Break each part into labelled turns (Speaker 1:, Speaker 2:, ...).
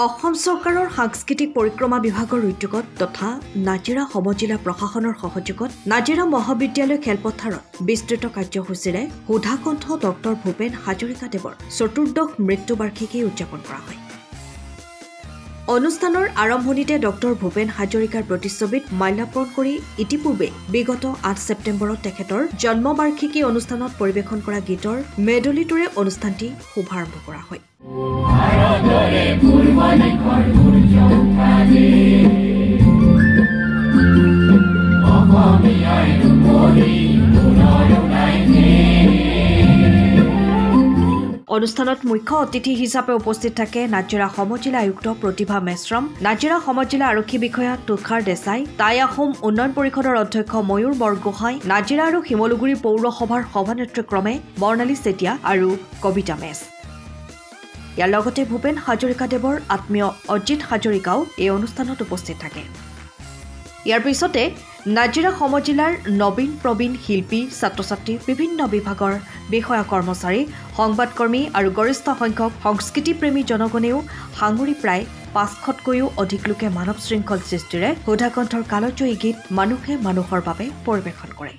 Speaker 1: অসম চৰকাৰৰ সাংস্কৃতিক পৰিক্ৰমা বিভাগৰ উদ্যোগত তথা নাজিৰা সমজিলা প্ৰশাসনৰ সহযোগত নাজিৰা মহাবিদ্যালয় খেলপথাৰত বিস্তৃত কাৰ্যসূচীৰে সুধাকণ্ঠ ডক্টৰ ভূপেন হাজৰিকাদেৱৰ চতুৰ্দশ মৃত্যুবাৰ্ষিকী উদযাপন কৰা হয়। অনুষ্ঠানৰ আৰম্ভণিতে ডক্টৰ ভূপেন হাজৰিকাৰ প্ৰতিচ্ছবিত মাল্যাৰ্পণ কৰি ইতিপূৰ্বে বিগত ৮ ছেপ্টেম্বৰত তেখেতৰ জন্মবাৰ্ষিকী অনুষ্ঠানত পৰিৱেশন কৰা গীতৰ মেডলিটোৰে অনুষ্ঠানটি শুভাৰম্ভ কৰা হয়। অনুষ্ঠানত মুখ্য অতিথি হিচাপে উপস্থিত থাকে নাজিৰা সমজিলা আয়ুক্ত প্ৰতিভা মেশ্ৰম, নাজিৰা সমজিলা আৰক্ষী বিষয়া তুষাৰ দেশাই, টাই আহোম উন্নয়ন পৰিষদৰ অধ্যক্ষ ময়ূৰ বৰগোহাঁই, নাজিৰা আৰু শিমলুগুৰি পৌৰসভাৰ সভানেত্ৰীক্ৰমে বৰ্ণালী চেতিয়া আৰু কবিতা মেছ। ইয়াৰ লগতে ভূপেন হাজৰিকাদেৱৰ আত্মীয় অজিত হাজৰিকাও এই অনুষ্ঠানত উপস্থিত থাকে। ইয়াৰ পিছতে নাজিৰা সমজিলাৰ নবীন প্ৰবীণ শিল্পী, ছাত্ৰ-ছাত্ৰী, বিভিন্ন বিভাগৰ বিষয়া কৰ্মচাৰী, সংবাদকৰ্মী আৰু গৰিষ্ঠ সংখ্যক সংস্কৃতিপ্ৰেমী জনগণেও সাঙুৰি প্ৰায় ৫০০তকৈও অধিক লোকে মানৱ শৃংখল সৃষ্টিৰে সুধাকণ্ঠৰ কালজয়ী গীত মানুহে মানুহৰ বাবে পৰিৱেশন কৰে।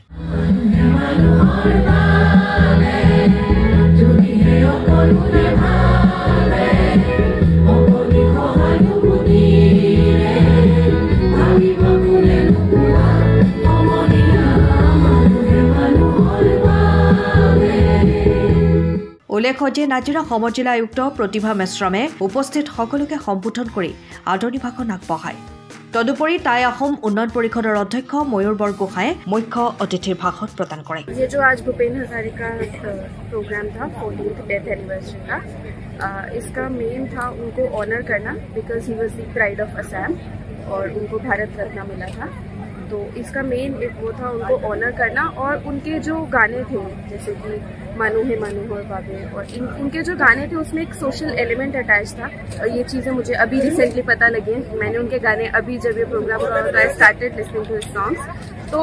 Speaker 1: উল্লেখ্য যে নাজিৰা সমজিলা আয়ুক্ত প্ৰতিভা মেশ্ৰমে উপস্থিত সকলোকে সম্বোধন কৰি আদৰণি ভাষণ আগবঢ়ায়। তদুপৰি টাই আহোম উন্নয়ন পৰিষদৰ অধ্যক্ষ ময়ূৰ বৰগোহাঁয়ে মুখ্য অতিথিৰ ভাষণ প্ৰদান কৰে।
Speaker 2: ये जो आज भूपेन हजारिका प्रोग्राम था 14th डेथ एनिवर्सरी का, इसका मेन था उनको ऑनर करना because he was the pride of Assam और उनको भारत रत्न मिला था। तो इसका मेन वो था उनको ऑनर करना और उनके जो गाने थे जैसे कि मानो है मनोहर बाबे और उनके जो गाने थे उसमें एक सोशल एलिमेंट अटैच था। और ये चीज़ें मुझे अभी रिसेंटली पता लगी हैं। मैंने उनके गाने अभी जब ये प्रोग्राम हुआ तो I started listening to his songs. तो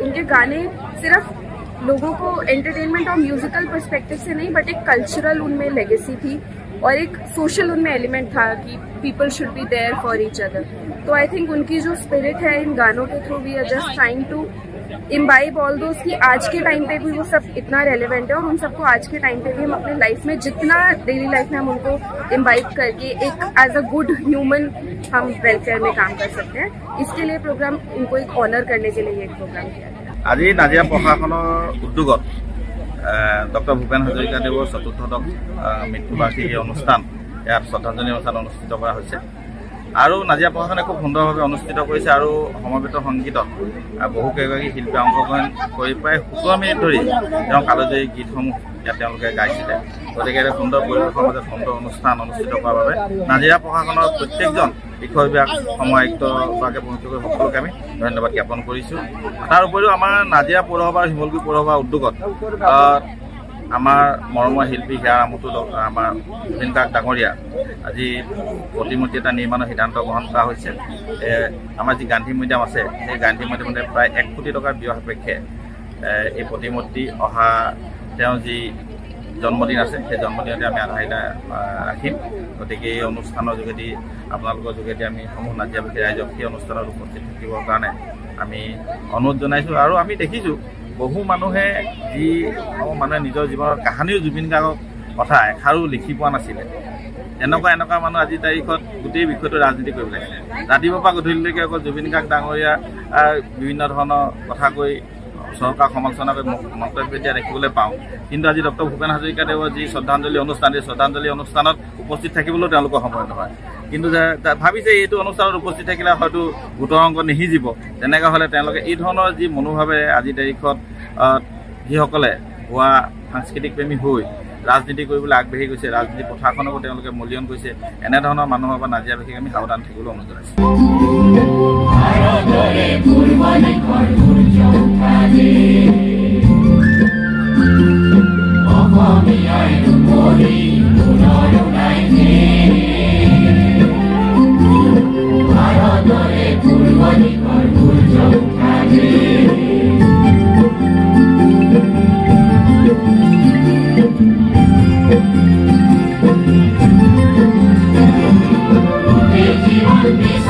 Speaker 2: उनके गाने सिर्फ लोगों को एंटरटेनमेंट और म्यूजिकल पर्सपेक्टिव से नहीं बट एक कल्चरल उनमें लेगेसी थी और एक सोशल उनमें एलिमेंट था कि people should be there for each other. तो आई थिंक उनकी जो स्पिरिट है इन गानों के through we are just trying to imbibe all those कि आज के टाइम पे भी वो सब इतना रेलेवेंट है और उन सबको आज के टाइम पे भी हम अपने लाइफ में जितना डेली लाइफ में हम उनको इम्बाइब करके एक एज अ गुड ह्यूमन हम वेलफेयर में काम कर सकते हैं। इसके लिए प्रोग्राम उनको एक ऑनर करने के लिए एक प्रोग्राम किया गया।
Speaker 3: আজি নাজিৰা প্ৰশাসনৰ উদ্যোগত ডক্টৰ ভূপেন হাজৰিকাদেৱৰ চতুৰ্থদশ মৃত্যুবাৰ্ষিকী অনুষ্ঠান ইয়াত শ্ৰদ্ধাঞ্জলি অনুষ্ঠান অনুষ্ঠিত কৰা হৈছে আৰু নাজিৰা প্ৰশাসনে খুব সুন্দৰভাৱে অনুষ্ঠিত কৰিছে আৰু সমবেত সংগীতত বহু কেইগৰাকী শিল্পী অংশগ্ৰহণ কৰি প্ৰায় 17 মিনিট ধৰি তেওঁ কালজয়ী গীতসমূহ ইয়াত তেওঁলোকে গাইছিলে। গতিকে এটা সুন্দৰ পৰিৱেশৰ মাজত সুন্দৰ অনুষ্ঠান অনুষ্ঠিত কৰাৰ বাবে নাজিৰা প্ৰশাসনৰ প্ৰত্যেকজন বিষয় বিভাগ সমায়ুক্ত বিভাগে পৌৰসভাৰ সকলোকে আমি ধন্যবাদ জ্ঞাপন কৰিছোঁ। তাৰ উপৰিও আমাৰ নাজিৰা পৌৰসভা আৰু শিমলুগুৰি পৌৰসভাৰ উদ্যোগত আমাৰ মৰমৰ শিল্পী হিয়াৰ আমুটো আমাৰ জুবিন গাৰ্গ ডাঙৰীয়া আজি প্ৰতিমূৰ্তি এটা নিৰ্মাণৰ সিদ্ধান্ত গ্ৰহণ কৰা হৈছে। আমাৰ যি গান্ধী মিউজিয়াম আছে সেই গান্ধী মিউজিয়ামতে প্ৰায় 1 কোটি টকাৰ ব্যয় সাপেক্ষে এই প্ৰতিমূৰ্তি অহা তেওঁৰ যি জন্মদিন আছে সেই জন্মদিনতে আমি আধাৰিতা ৰাখিম। গতিকে এই অনুষ্ঠানৰ যোগেদি আপোনালোকৰ যোগেদি আমি সমূহ নাজিৰাবাসী ৰাইজক সেই অনুষ্ঠানত উপস্থিত থাকিবৰ কাৰণে আমি অনুৰোধ জনাইছোঁ। আৰু আমি দেখিছোঁ বহু মানুহে মানুহে নিজৰ জীৱনৰ কাহিনীও জুবিন গাৰ্গৰ কথা এষাৰো লিখি পোৱা নাছিলে। এনেকুৱা মানুহ আজিৰ তাৰিখত গোটেই বিষয়টো ৰাজনীতি কৰিব লাগিছে। ৰাতিপুৱাৰ পৰা গধূলিলৈকে অকল জুবিন গাৰ্গ ডাঙৰীয়া বিভিন্ন ধৰণৰ কথা কৈ চৰকাৰ সমালোচনা কৰি মন্তব্য দিয়া দেখিবলৈ পাওঁ। কিন্তু আজি ডক্টৰ ভূপেন হাজৰিকাদেৱৰ যি শ্ৰদ্ধাঞ্জলি অনুষ্ঠান এই শ্ৰদ্ধাঞ্জলি অনুষ্ঠানত উপস্থিত থাকিবলৈও তেওঁলোকৰ সময় নহয়। কিন্তু ভাবিছে এইটো অনুষ্ঠানত উপস্থিত থাকিলে হয়তো ভোটৰ অংক নিসিজিব। তেনেকৈ হ'লে তেওঁলোকে এই ধৰণৰ যি মনোভাৱেৰে আজিৰ তাৰিখত যিসকলে ভুৱা সাংস্কৃতিক প্ৰেমী হৈ ৰাজনীতি কৰিবলৈ আগবাঢ়ি গৈছে, ৰাজনীতি পথাৰখনকো তেওঁলোকে মূল্যায়ন কৰিছে, এনেধৰণৰ মানুহৰ পৰা নাজিৰাবাসীক আমি সাৱধান থাকিবলৈ অনুৰোধ জনাইছোঁ।
Speaker 4: Thank you.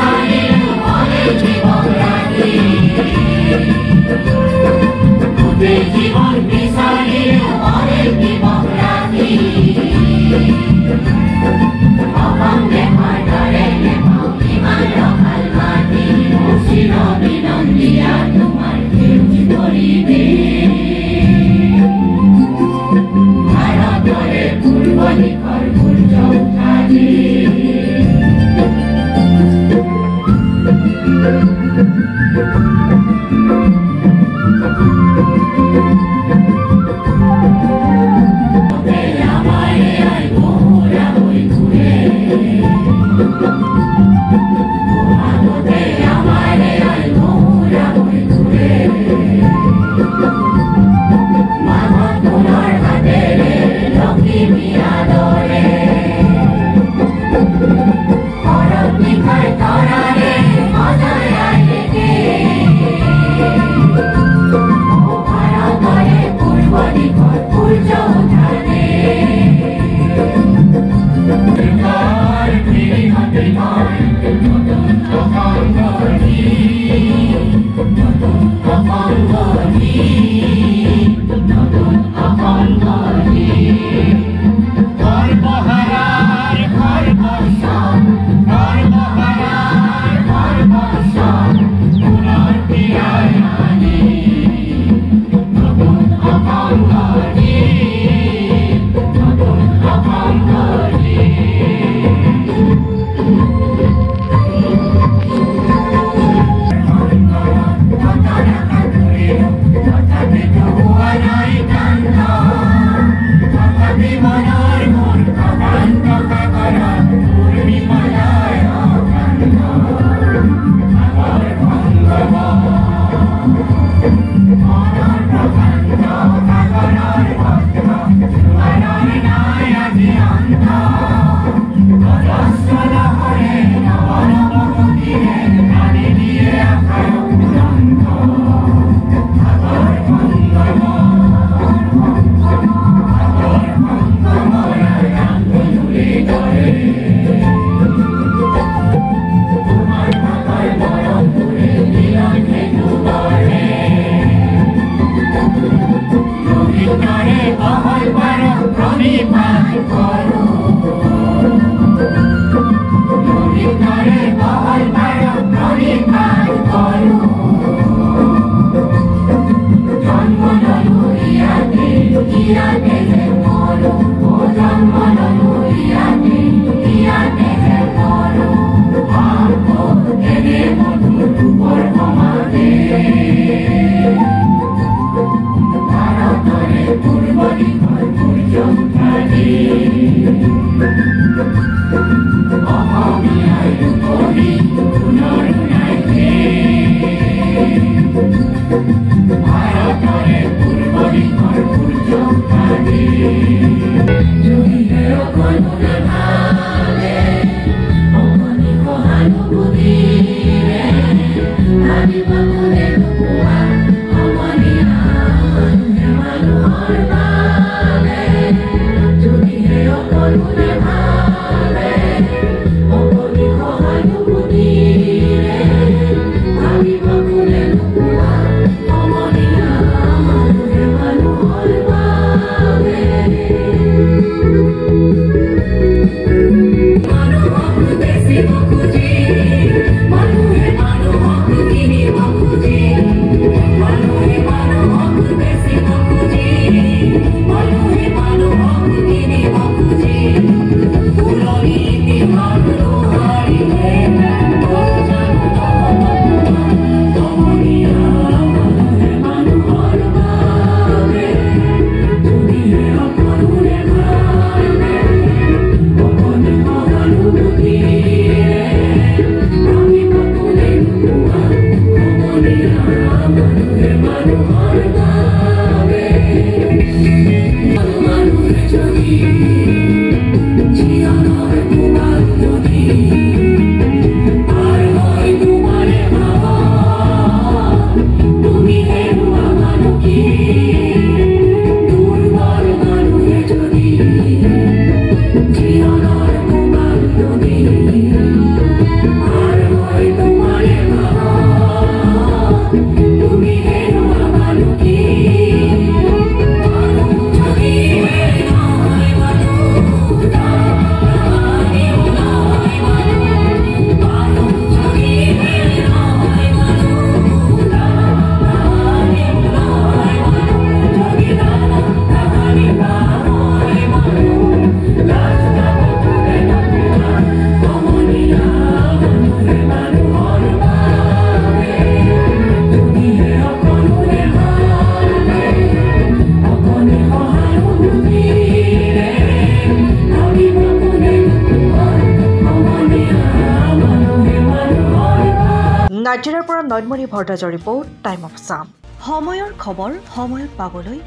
Speaker 1: নাজিৰাৰ পৰা নয়নমণি ভৰদ্বাজৰ ৰিপৰ্ট টাইম অফ আছাম সময়ৰ খবৰ সময়ত পাবলৈ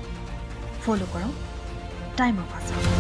Speaker 1: ফলো কৰক টাইম অফ আছাম।